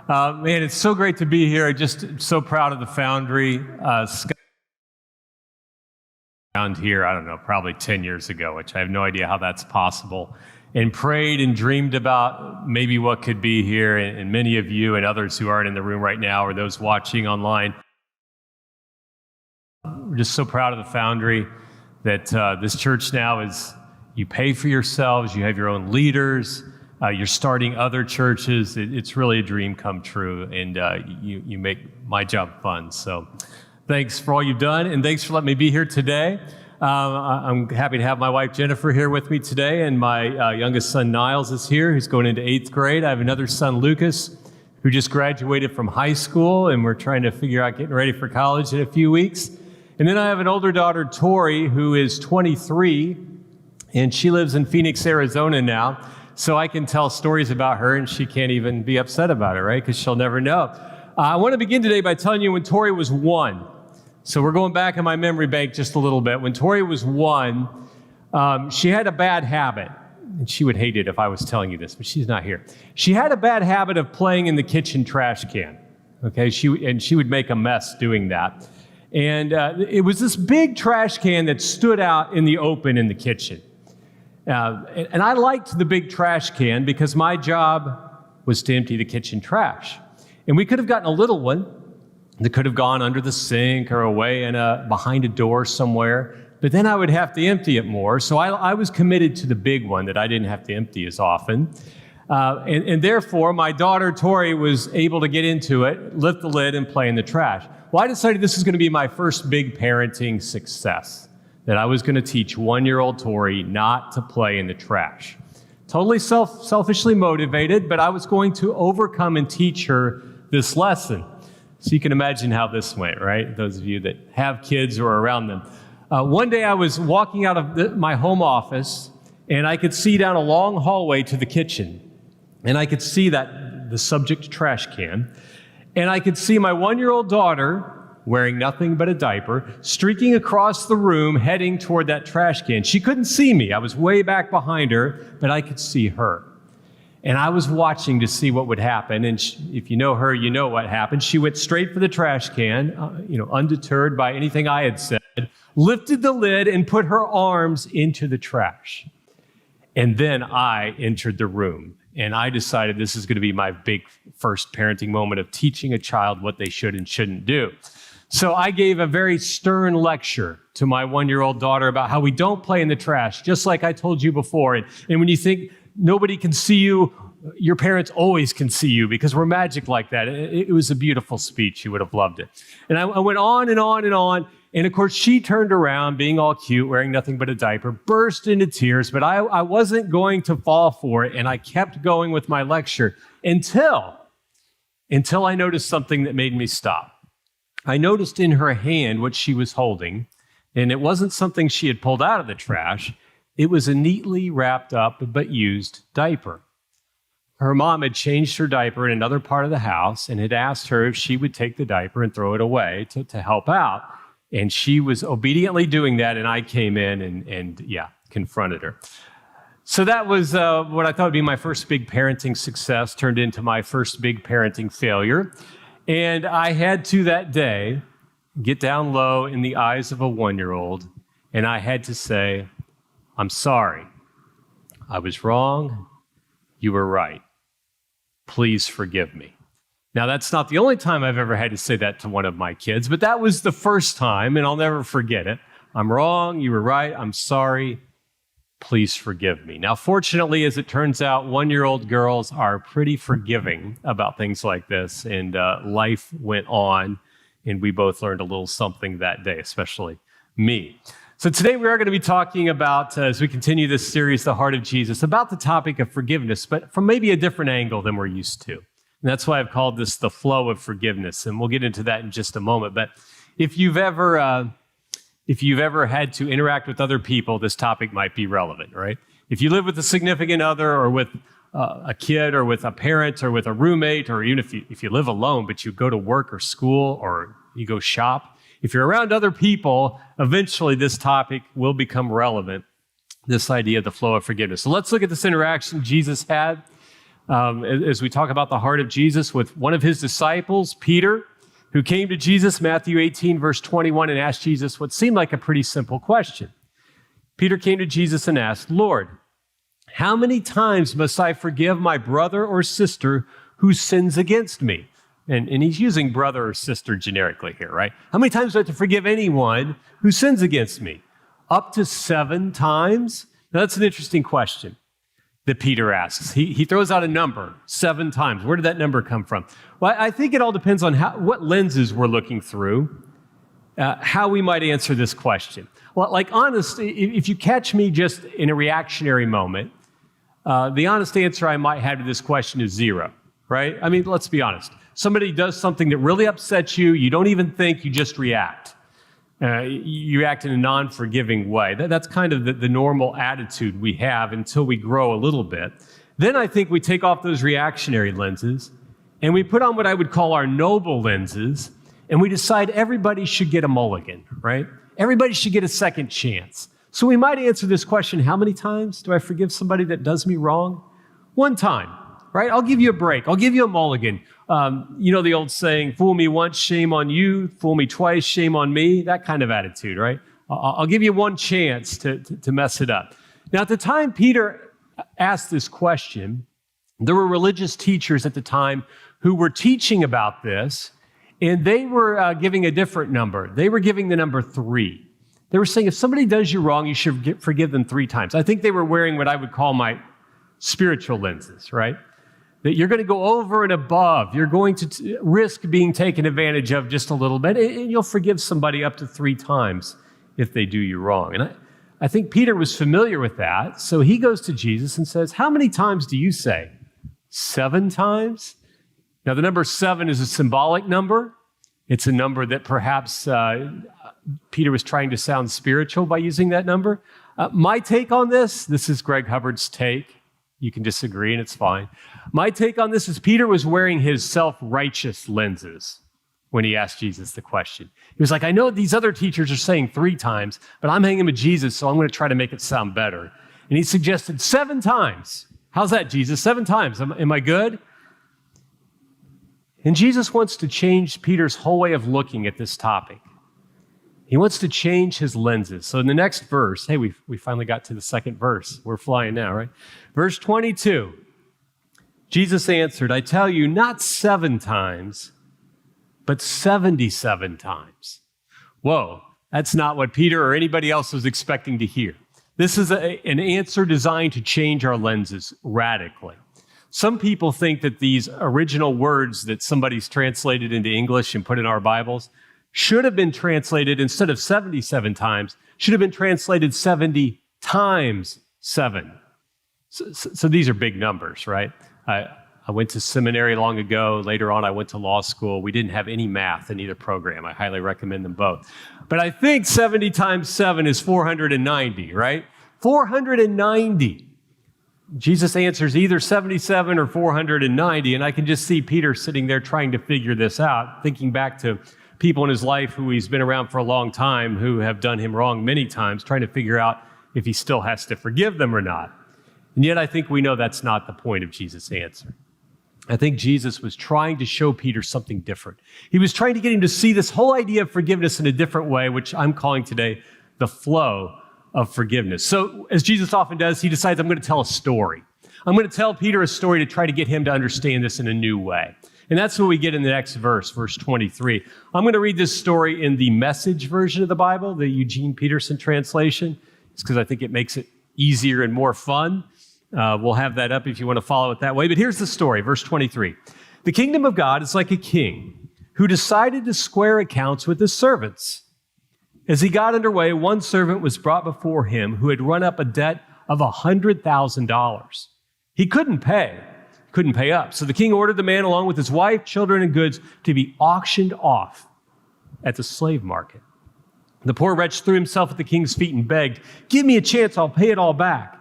Man, it's so great to be here. Just so proud of the Foundry. Around here, I don't know, probably 10 years ago, which I have no idea how that's possible, and prayed and dreamed about maybe what could be here, and many of you and others who aren't in the room right now or those watching online. We're just so proud of the Foundry that this church now is, you pay for yourselves, you have your own leaders, you're starting other churches. It's really a dream come true, and you make my job fun. So thanks for all you've done, and thanks for letting me be here today. I'm happy to have my wife Jennifer here with me today, and my youngest son Niles is here, who's going into 8th grade. I have another son, Lucas, who just graduated from high school, and we're trying to figure out getting ready for college in a few weeks. And then I have an older daughter, Tori, who is 23, and she lives in Phoenix, Arizona now. So I can tell stories about her, and she can't even be upset about it, right? Because she'll never know. I want to begin today by telling you when Tori was 1. So we're going back in my memory bank just a little bit. When Tori was 1, she had a bad habit. And she would hate it if I was telling you this, but she's not here. She had a bad habit of playing in the kitchen trash can. Okay, she would make a mess doing that. And it was this big trash can that stood out in the open in the kitchen. And I liked the big trash can because my job was to empty the kitchen trash. And we could have gotten a little one that could have gone under the sink or away behind a door somewhere, but then I would have to empty it more. So I was committed to the big one that I didn't have to empty as often. And therefore, my daughter, Tori, was able to get into it, lift the lid, and play in the trash. Well, I decided this was going to be my first big parenting success, that I was going to teach 1-year-old Tori not to play in the trash. Totally selfishly motivated, but I was going to overcome and teach her this lesson. So you can imagine how this went, right? Those of you that have kids or are around them. One day I was walking out of my home office, and I could see down a long hallway to the kitchen. And I could see the subject trash can. And I could see my 1-year-old daughter, wearing nothing but a diaper, streaking across the room, heading toward that trash can. She couldn't see me. I was way back behind her, but I could see her. And I was watching to see what would happen. And if you know her, you know what happened. She went straight for the trash can, undeterred by anything I had said, lifted the lid and put her arms into the trash. And then I entered the room. And I decided this is going to be my big first parenting moment of teaching a child what they should and shouldn't do. So I gave a very stern lecture to my 1-year-old daughter about how we don't play in the trash, just like I told you before. And when you think nobody can see you, your parents always can see you because we're magic like that. It was a beautiful speech. You would have loved it. And I went on and on and on. And of course, she turned around, being all cute, wearing nothing but a diaper, burst into tears, but I wasn't going to fall for it, and I kept going with my lecture until I noticed something that made me stop. I noticed in her hand what she was holding, and it wasn't something she had pulled out of the trash. It was a neatly wrapped up but used diaper. Her mom had changed her diaper in another part of the house and had asked her if she would take the diaper and throw it away to help out. And she was obediently doing that, and I came in and confronted her. So that was what I thought would be my first big parenting success, turned into my first big parenting failure. And I had to, that day, get down low in the eyes of a 1-year-old, and I had to say, I'm sorry. I was wrong. You were right. Please forgive me. Now, that's not the only time I've ever had to say that to one of my kids, but that was the first time, and I'll never forget it. I'm wrong, you were right, I'm sorry, please forgive me. Now, fortunately, as it turns out, 1-year-old girls are pretty forgiving about things like this, and life went on, and we both learned a little something that day, especially me. So today we are going to be talking about, as we continue this series, The Heart of Jesus, about the topic of forgiveness, but from maybe a different angle than we're used to. And that's why I've called this the flow of forgiveness, and we'll get into that in just a moment. But if you've ever had to interact with other people, this topic might be relevant, right? If you live with a significant other, or with a kid, or with a parent, or with a roommate, or even if you live alone, but you go to work or school, or you go shop, if you're around other people, eventually this topic will become relevant, this idea of the flow of forgiveness. So let's look at this interaction Jesus had as we talk about the heart of Jesus with one of his disciples, Peter, who came to Jesus, Matthew 18, verse 21, and asked Jesus what seemed like a pretty simple question. Peter came to Jesus and asked, "Lord, how many times must I forgive my brother or sister who sins against me?" And he's using brother or sister generically here, right? How many times do I have to forgive anyone who sins against me? Up to 7 times? Now, that's an interesting question that Peter asks. He throws out a number, 7 times. Where did that number come from? Well, I think it all depends on what lenses we're looking through, how we might answer this question. Well, like honestly, if you catch me just in a reactionary moment, the honest answer I might have to this question is 0, right? I mean, let's be honest. Somebody does something that really upsets you, you don't even think, you just react. You act in a non-forgiving way. That's kind of the normal attitude we have until we grow a little bit. Then I think we take off those reactionary lenses and we put on what I would call our noble lenses, and we decide everybody should get a mulligan, right? Everybody should get a second chance. So we might answer this question, how many times do I forgive somebody that does me wrong? 1 time, right? I'll give you a break. I'll give you a mulligan. You know the old saying, fool me once, shame on you. Fool me twice, shame on me. That kind of attitude, right? I'll give you 1 chance to mess it up. Now, at the time Peter asked this question, there were religious teachers at the time who were teaching about this, and they were giving a different number. They were giving the number 3. They were saying if somebody does you wrong, you should forgive them 3 times. I think they were wearing what I would call my spiritual lenses, right? That you're going to go over and above. You're going to risk being taken advantage of just a little bit, and you'll forgive somebody up to 3 times if they do you wrong. And I think Peter was familiar with that, so he goes to Jesus and says, how many times do you say? 7 times? Now, the number 7 is a symbolic number. It's a number that perhaps Peter was trying to sound spiritual by using that number. My take on this is Greg Hubbard's take. You can disagree, and it's fine. My take on this is Peter was wearing his self-righteous lenses when he asked Jesus the question. He was like, I know these other teachers are saying 3 times, but I'm hanging with Jesus, so I'm going to try to make it sound better. And he suggested 7 times. How's that, Jesus? 7 times. Am I good? And Jesus wants to change Peter's whole way of looking at this topic. He wants to change his lenses. So in the next verse, hey, we finally got to the second verse. We're flying now, right? Verse 22, Jesus answered, I tell you, not 7 times, but 77 times. Whoa, that's not what Peter or anybody else was expecting to hear. This is an answer designed to change our lenses radically. Some people think that these original words that somebody's translated into English and put in our Bibles should have been translated, instead of 77 times, should have been translated 70 times 7. So these are big numbers, right? I went to seminary long ago. Later on, I went to law school. We didn't have any math in either program. I highly recommend them both. But I think 70 times 7 is 490, right? 490. Jesus answers either 77 or 490, and I can just see Peter sitting there trying to figure this out, thinking back to people in his life who he's been around for a long time who have done him wrong many times, trying to figure out if he still has to forgive them or not. And yet I think we know that's not the point of Jesus' answer. I think Jesus was trying to show Peter something different. He was trying to get him to see this whole idea of forgiveness in a different way, which I'm calling today the flow of forgiveness. So as Jesus often does, he decides, I'm going to tell a story. I'm going to tell Peter a story to try to get him to understand this in a new way. And that's what we get in the next verse, verse 23. I'm going to read this story in the Message version of the Bible, the Eugene Peterson translation. It's because I think it makes it easier and more fun. We'll have that up if you want to follow it that way. But here's the story, verse 23. The kingdom of God is like a king who decided to square accounts with his servants. As he got underway, one servant was brought before him who had run up a debt of $100,000. He couldn't pay up. So the king ordered the man along with his wife, children, and goods to be auctioned off at the slave market. The poor wretch threw himself at the king's feet and begged, give me a chance, I'll pay it all back.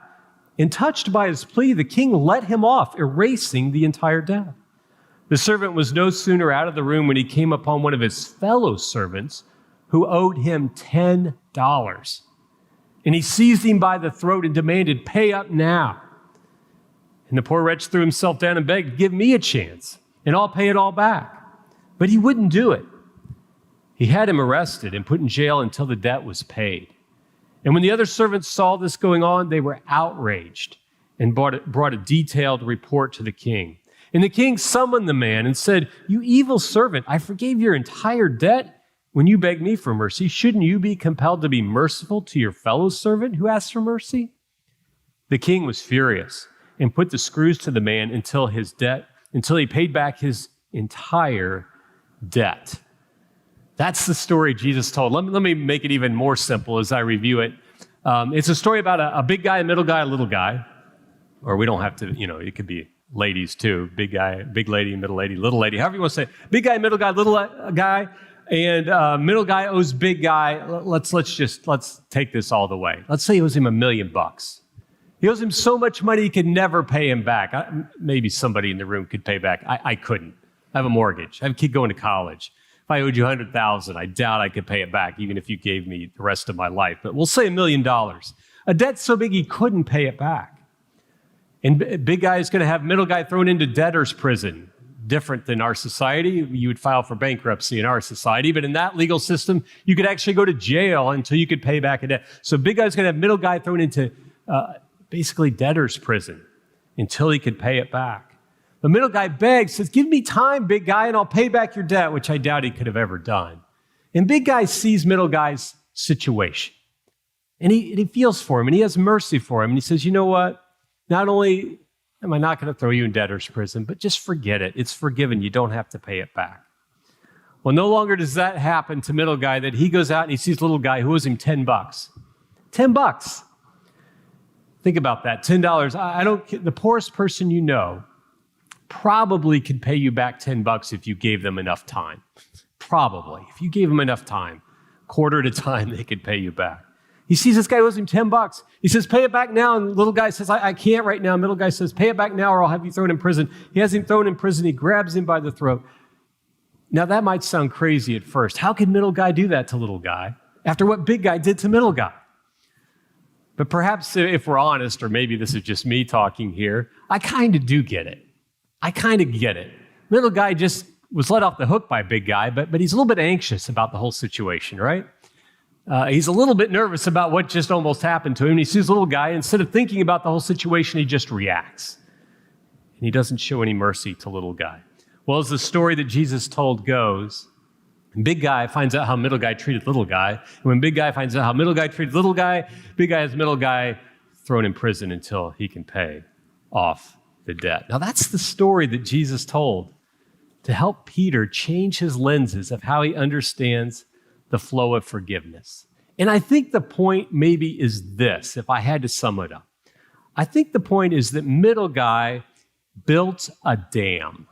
And touched by his plea, the king let him off, erasing the entire debt. The servant was no sooner out of the room when he came upon one of his fellow servants who owed him $10. And he seized him by the throat and demanded, pay up now. And the poor wretch threw himself down and begged, give me a chance, and I'll pay it all back. But he wouldn't do it. He had him arrested and put in jail until the debt was paid. And when the other servants saw this going on, they were outraged and brought a detailed report to the king. And the king summoned the man and said, you evil servant, I forgave your entire debt when you begged me for mercy. Shouldn't you be compelled to be merciful to your fellow servant who asked for mercy? The king was furious and put the screws to the man until he paid back his entire debt. That's the story Jesus told. Let me make it even more simple as I review it. It's a story about a big guy, a middle guy, a little guy. Or we don't have to, it could be ladies too. Big guy, big lady, middle lady, little lady, however you want to say it. Big guy, middle guy, little guy, and middle guy owes big guy. Let's take this all the way. Let's say he owes him $1 million. He owes him so much money he could never pay him back. Maybe somebody in the room could pay back. I couldn't. I have a mortgage. I have a kid going to college. If I owed you $100,000, I doubt I could pay it back, even if you gave me the rest of my life. But we'll say $1 million. A debt so big he couldn't pay it back. And big guy is going to have middle guy thrown into debtor's prison. Different than our society. You would file for bankruptcy in our society. But in that legal system, you could actually go to jail until you could pay back a debt. So big guy's going to have middle guy thrown into basically debtor's prison until he could pay it back. The middle guy begs, says, give me time, big guy, and I'll pay back your debt, which I doubt he could have ever done. And big guy sees middle guy's situation. And he feels for him, and he has mercy for him. And he says, you know what? Not only am I not going to throw you in debtor's prison, but just forget it. It's forgiven. You don't have to pay it back. Well, no longer does that happen to middle guy, that he goes out and he sees little guy who owes him $10. $10. Think about that, $10. The poorest person you know probably could pay you back $10 if you gave them enough time. Probably. If you gave them enough time, quarter at a time, they could pay you back. He sees this guy owes him $10. He says, pay it back now. And little guy says, I can't right now. Middle guy says, pay it back now or I'll have you thrown in prison. He has him thrown in prison. He grabs him by the throat. Now that might sound crazy at first. How could middle guy do that to little guy after what big guy did to middle guy? But perhaps if we're honest, or maybe this is just me talking here, I kind of do get it. I kind of get it. Middle guy just was let off the hook by big guy, but he's a little bit anxious about the whole situation, right? He's a little bit nervous about what just almost happened to him. He sees little guy, instead of thinking about the whole situation, he just reacts. And he doesn't show any mercy to little guy. Well, as the story that Jesus told goes, big guy finds out how middle guy treated little guy. And when big guy finds out how middle guy treated little guy, big guy has middle guy thrown in prison until he can pay off the debt. Now, that's the story that Jesus told to help Peter change his lenses of how he understands the flow of forgiveness. And I think the point maybe is this, if I had to sum it up. I think the point is that middle guy built a dam.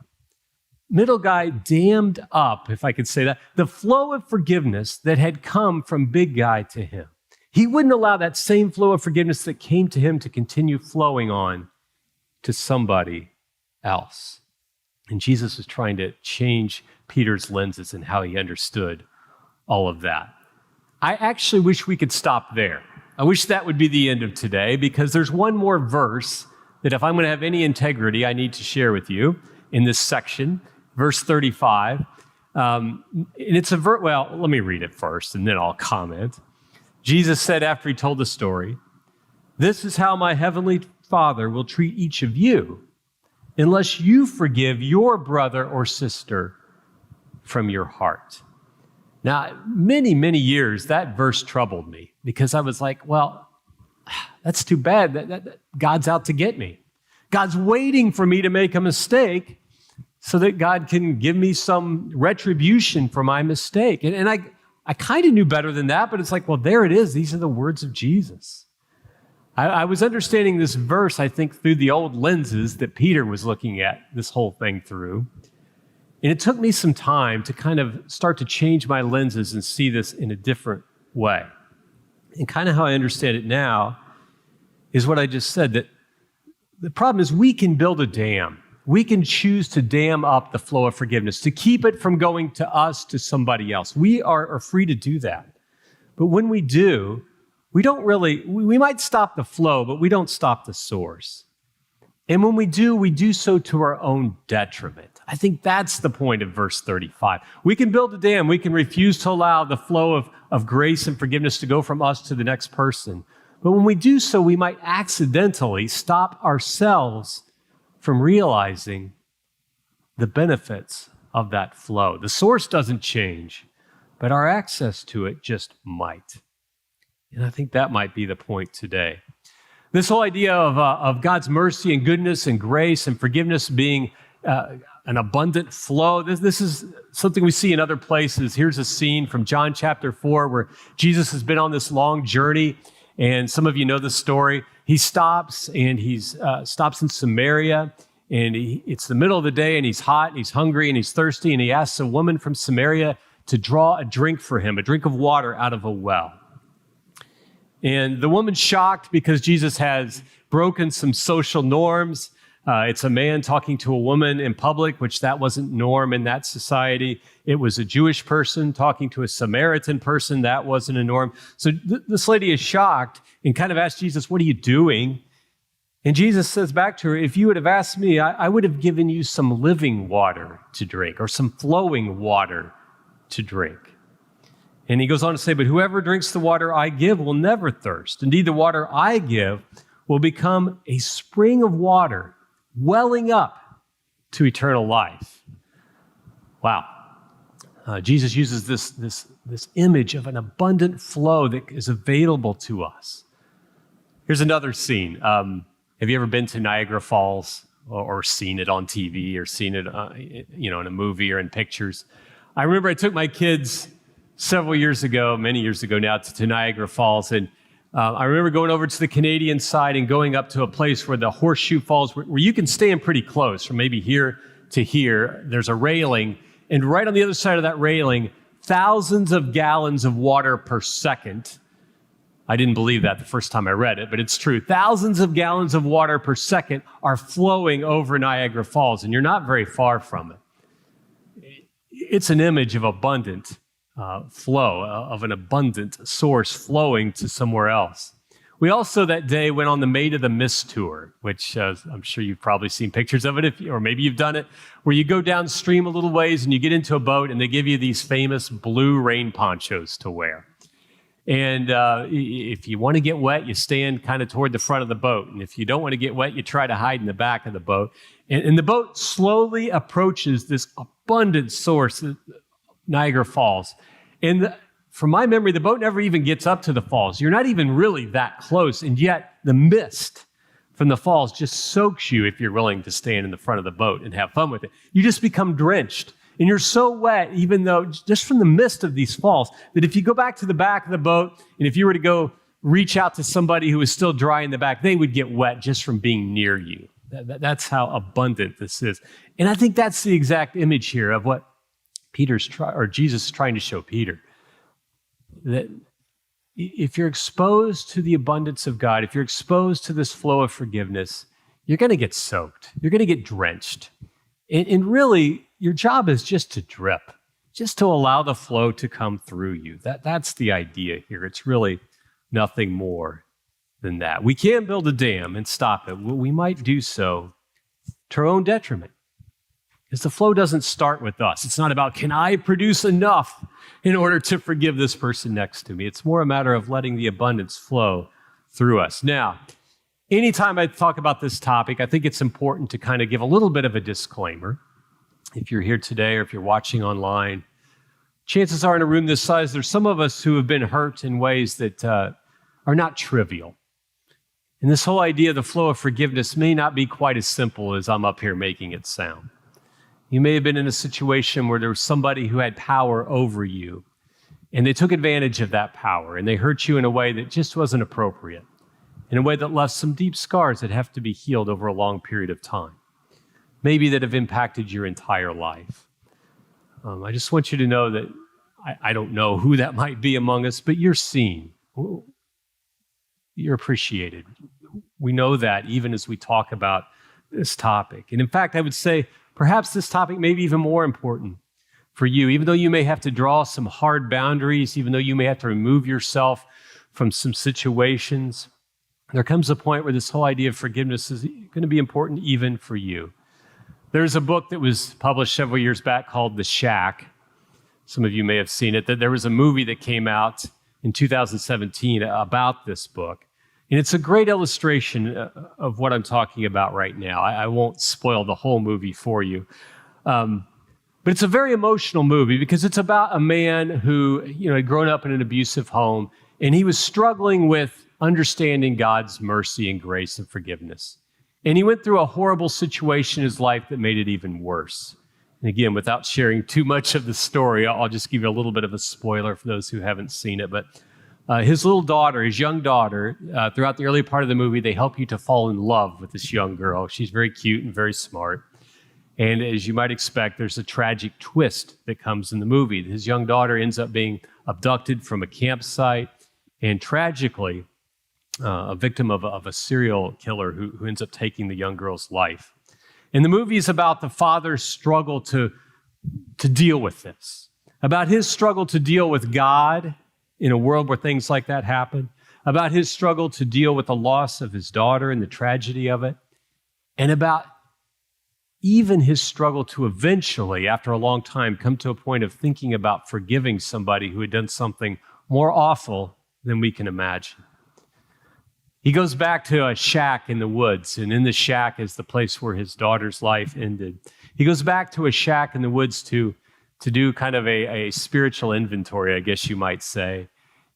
Middle guy dammed up, if I could say that, the flow of forgiveness that had come from big guy to him. He wouldn't allow that same flow of forgiveness that came to him to continue flowing on to somebody else. And Jesus was trying to change Peter's lenses and how he understood all of that. I actually wish we could stop there. I wish that would be the end of today, because there's one more verse that if I'm going to have any integrity, I need to share with you in this section, verse 35. And it's a verse, well, let me read it first and then I'll comment. Jesus said after he told the story, "This is how my heavenly Father will treat each of you unless you forgive your brother or sister from your heart." Now, many, many years, that verse troubled me because I was like, well, that's too bad. That God's out to get me. God's waiting for me to make a mistake so that God can give me some retribution for my mistake. And I kind of knew better than that, but it's like, well, there it is. These are the words of Jesus. I was understanding this verse, I think, through the old lenses that Peter was looking at this whole thing through. And it took me some time to kind of start to change my lenses and see this in a different way. And kind of how I understand it now is what I just said, that the problem is we can build a dam. We can choose to dam up the flow of forgiveness, to keep it from going to us, to somebody else. We are free to do that. But when we do, we might stop the flow, but we don't stop the source. And when we do so to our own detriment. I think that's the point of verse 35. We can build a dam. We can refuse to allow the flow of grace and forgiveness to go from us to the next person. But when we do so, we might accidentally stop ourselves from realizing the benefits of that flow. The source doesn't change, but our access to it just might. And I think that might be the point today. This whole idea of God's mercy and goodness and grace and forgiveness being an abundant flow, this is something we see in other places. Here's a scene from John chapter 4 where Jesus has been on this long journey, and some of you know the story. He stops, and he stops in Samaria, and it's the middle of the day, and he's hot, and he's hungry, and he's thirsty, and he asks a woman from Samaria to draw a drink for him, a drink of water out of a well. And the woman's shocked because Jesus has broken some social norms. It's a man talking to a woman in public, which that wasn't norm in that society. It was a Jewish person talking to a Samaritan person. That wasn't a norm. So this lady is shocked and kind of asks Jesus, "What are you doing?" And Jesus says back to her, "If you would have asked me, I would have given you some living water to drink, or some flowing water to drink." And he goes on to say, "But whoever drinks the water I give will never thirst. Indeed, the water I give will become a spring of water welling up to eternal life." Wow. Jesus uses this image of an abundant flow that is available to us. Here's another scene. Have you ever been to Niagara Falls or seen it on TV or seen it in a movie or in pictures? I remember I took my kids several years ago, many years ago now, to Niagara Falls. And I remember going over to the Canadian side and going up to a place where the Horseshoe Falls, where you can stand pretty close from maybe here to here. There's a railing. And right on the other side of that railing, thousands of gallons of water per second. I didn't believe that the first time I read it, but it's true. Thousands of gallons of water per second are flowing over Niagara Falls, and you're not very far from it. It's an image of abundant flow, of an abundant source flowing to somewhere else. We also that day went on the Maid of the Mist tour, which I'm sure you've probably seen pictures of it, or maybe you've done it, where you go downstream a little ways and you get into a boat and they give you these famous blue rain ponchos to wear. And if you want to get wet, you stand kind of toward the front of the boat. And if you don't want to get wet, you try to hide in the back of the boat. And the boat slowly approaches this abundant source, Niagara Falls. And from my memory, the boat never even gets up to the falls. You're not even really that close. And yet the mist from the falls just soaks you if you're willing to stand in the front of the boat and have fun with it. You just become drenched. And you're so wet, even though just from the mist of these falls, that if you go back to the back of the boat, and if you were to go reach out to somebody who is still dry in the back, they would get wet just from being near you. That's how abundant this is. And I think that's the exact image here of what Jesus is trying to show Peter. That if you're exposed to the abundance of God, if you're exposed to this flow of forgiveness, you're going to get soaked. You're going to get drenched. And really, your job is just to drip, just to allow the flow to come through you. That's the idea here. It's really nothing more than that. We can't build a dam and stop it. We might do so to our own detriment. Because the flow doesn't start with us. It's not about, can I produce enough in order to forgive this person next to me? It's more a matter of letting the abundance flow through us. Now, anytime I talk about this topic, I think it's important to kind of give a little bit of a disclaimer. If you're here today or if you're watching online, chances are in a room this size, there's some of us who have been hurt in ways that are not trivial. And this whole idea of the flow of forgiveness may not be quite as simple as I'm up here making it sound. You may have been in a situation where there was somebody who had power over you, and they took advantage of that power, and they hurt you in a way that just wasn't appropriate, in a way that left some deep scars that have to be healed over a long period of time, maybe that have impacted your entire life. I just want you to know that I don't know who that might be among us, but you're seen. You're appreciated. We know that even as we talk about this topic. And in fact, I would say perhaps this topic may be even more important for you, even though you may have to draw some hard boundaries, even though you may have to remove yourself from some situations. there comes a point where this whole idea of forgiveness is going to be important even for you. There's a book that was published several years back called The Shack. Some of you may have seen it. There was a movie that came out in 2017 about this book. And it's a great illustration of what I'm talking about right now. I won't spoil the whole movie for you. But it's a very emotional movie because it's about a man who, had grown up in an abusive home, and he was struggling with understanding God's mercy and grace and forgiveness. And he went through a horrible situation in his life that made it even worse. And again, without sharing too much of the story, I'll just give you a little bit of a spoiler for those who haven't seen it. But his young daughter, throughout the early part of the movie, they help you to fall in love with this young girl. She's very cute and very smart. And as you might expect, there's a tragic twist that comes in the movie. His young daughter ends up being abducted from a campsite and tragically a victim of a serial killer who ends up taking the young girl's life. And the movie is about the father's struggle to deal with this, about his struggle to deal with God in a world where things like that happen, about his struggle to deal with the loss of his daughter and the tragedy of it, and about even his struggle to eventually, after a long time, come to a point of thinking about forgiving somebody who had done something more awful than we can imagine. He goes back to a shack in the woods, and in the shack is the place where his daughter's life ended. He goes back to a shack in the woods to do kind of a spiritual inventory, I guess you might say.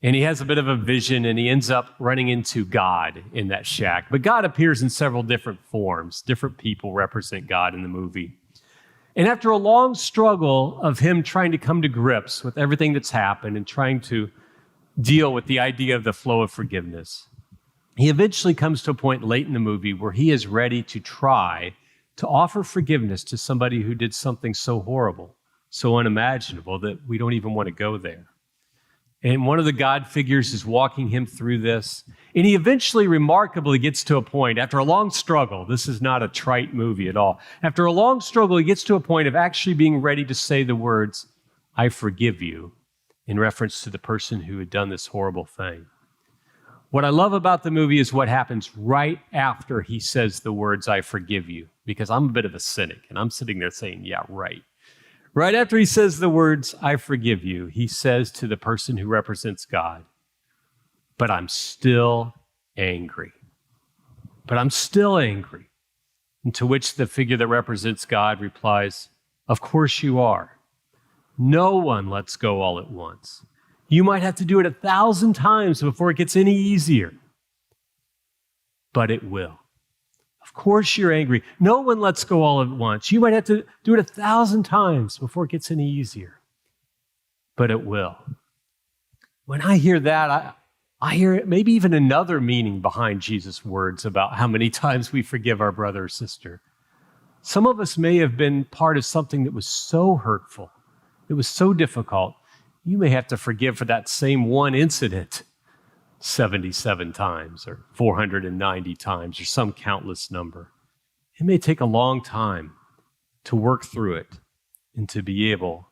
And he has a bit of a vision, and he ends up running into God in that shack. But God appears in several different forms. Different people represent God in the movie. And after a long struggle of him trying to come to grips with everything that's happened and trying to deal with the idea of the flow of forgiveness, he eventually comes to a point late in the movie where he is ready to try to offer forgiveness to somebody who did something so horrible, so unimaginable that we don't even want to go there. And one of the God figures is walking him through this. And he eventually remarkably gets to a point, after a long struggle, this is not a trite movie at all. After a long struggle, he gets to a point of actually being ready to say the words, "I forgive you," in reference to the person who had done this horrible thing. What I love about the movie is what happens right after he says the words, "I forgive you," because I'm a bit of a cynic, and I'm sitting there saying, yeah, right. Right after he says the words, "I forgive you," he says to the person who represents God, "But I'm still angry. But I'm still angry." And to which the figure that represents God replies, "Of course you are. No one lets go all at once. You might have to do it 1,000 times before it gets any easier. But it will. Of course you're angry. No one lets go all at once. You might have to do it 1,000 times before it gets any easier. But it will." When I hear that, I hear maybe even another meaning behind Jesus' words about how many times we forgive our brother or sister. Some of us may have been part of something that was so hurtful, it was so difficult, you may have to forgive for that same one incident 77 times or 490 times or some countless number. It may take a long time to work through it and to be able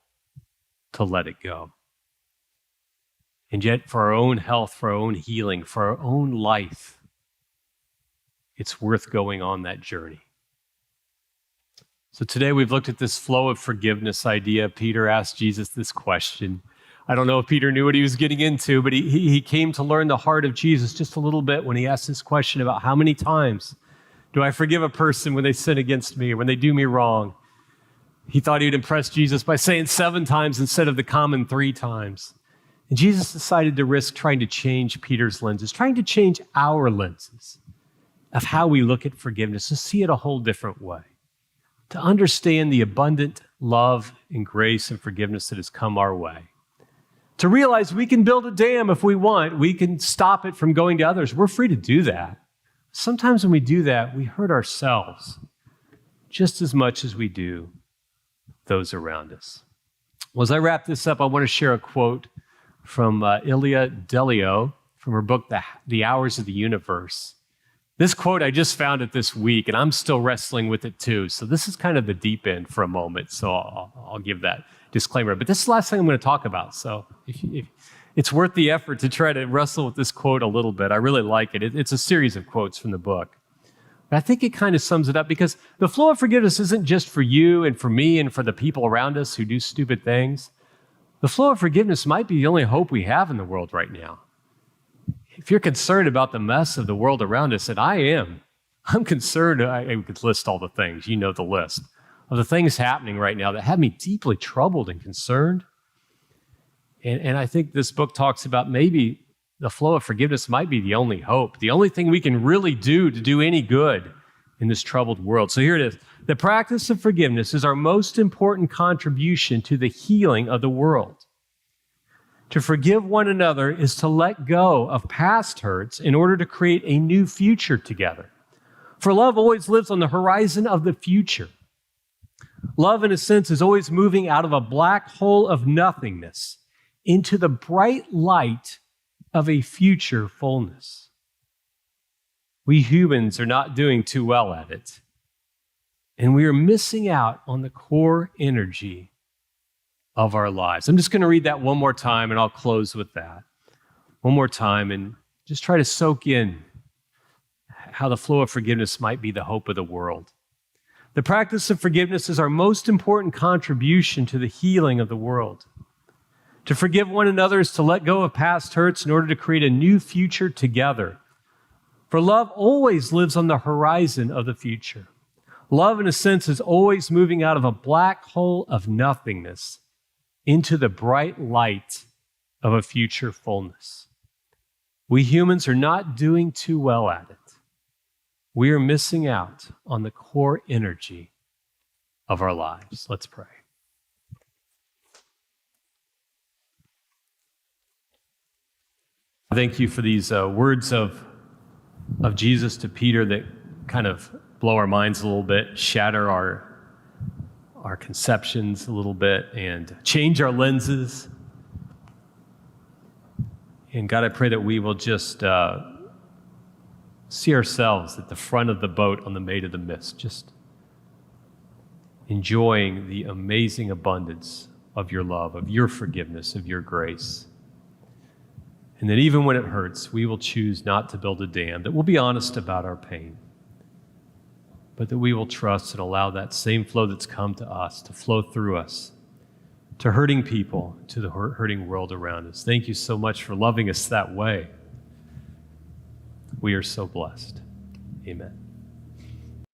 to let it go. And yet, for our own health, for our own healing, for our own life, it's worth going on that journey. So today we've looked at this flow of forgiveness idea. Peter asked Jesus this question. I don't know if Peter knew what he was getting into, but he came to learn the heart of Jesus just a little bit when he asked this question about how many times do I forgive a person when they sin against me or when they do me wrong? He thought he would impress Jesus by saying 7 times instead of the common 3 times. And Jesus decided to risk trying to change Peter's lenses, trying to change our lenses of how we look at forgiveness, to see it a whole different way, to understand the abundant love and grace and forgiveness that has come our way. To realize we can build a dam if we want. We can stop it from going to others. We're free to do that. Sometimes when we do that, we hurt ourselves just as much as we do those around us. Well, as I wrap this up, I want to share a quote from Ilia Delio from her book, The Hours of the Universe. This quote, I just found it this week, and I'm still wrestling with it too. So this is kind of the deep end for a moment, so I'll give that disclaimer. But this is the last thing I'm going to talk about. So if it's worth the effort to try to wrestle with this quote a little bit. I really like it. It's a series of quotes from the book. But I think it kind of sums it up because the flow of forgiveness isn't just for you and for me and for the people around us who do stupid things. The flow of forgiveness might be the only hope we have in the world right now. If you're concerned about the mess of the world around us, and I am, I'm concerned. I could list all the things, you know the list, of the things happening right now that have me deeply troubled and concerned. And I think this book talks about maybe the flow of forgiveness might be the only hope, the only thing we can really do to do any good in this troubled world. So here it is. The practice of forgiveness is our most important contribution to the healing of the world. To forgive one another is to let go of past hurts in order to create a new future together. For love always lives on the horizon of the future. Love, in a sense, is always moving out of a black hole of nothingness into the bright light of a future fullness. We humans are not doing too well at it, and we are missing out on the core energy of our lives. I'm just going to read that one more time, and I'll close with that. One more time, and just try to soak in how the flow of forgiveness might be the hope of the world. The practice of forgiveness is our most important contribution to the healing of the world. To forgive one another is to let go of past hurts in order to create a new future together. For love always lives on the horizon of the future. Love, in a sense, is always moving out of a black hole of nothingness into the bright light of a future fullness. We humans are not doing too well at it. We are missing out on the core energy of our lives. Let's pray. Thank you for these words of Jesus to Peter that kind of blow our minds a little bit, shatter our conceptions a little bit, and change our lenses. And God, I pray that we will just see ourselves at the front of the boat on the Maid of the Mist, just enjoying the amazing abundance of your love, of your forgiveness, of your grace. And that even when it hurts, we will choose not to build a dam, that we'll be honest about our pain, but that we will trust and allow that same flow that's come to us to flow through us, to hurting people, to the hurting world around us. Thank you so much for loving us that way. We are so blessed. Amen.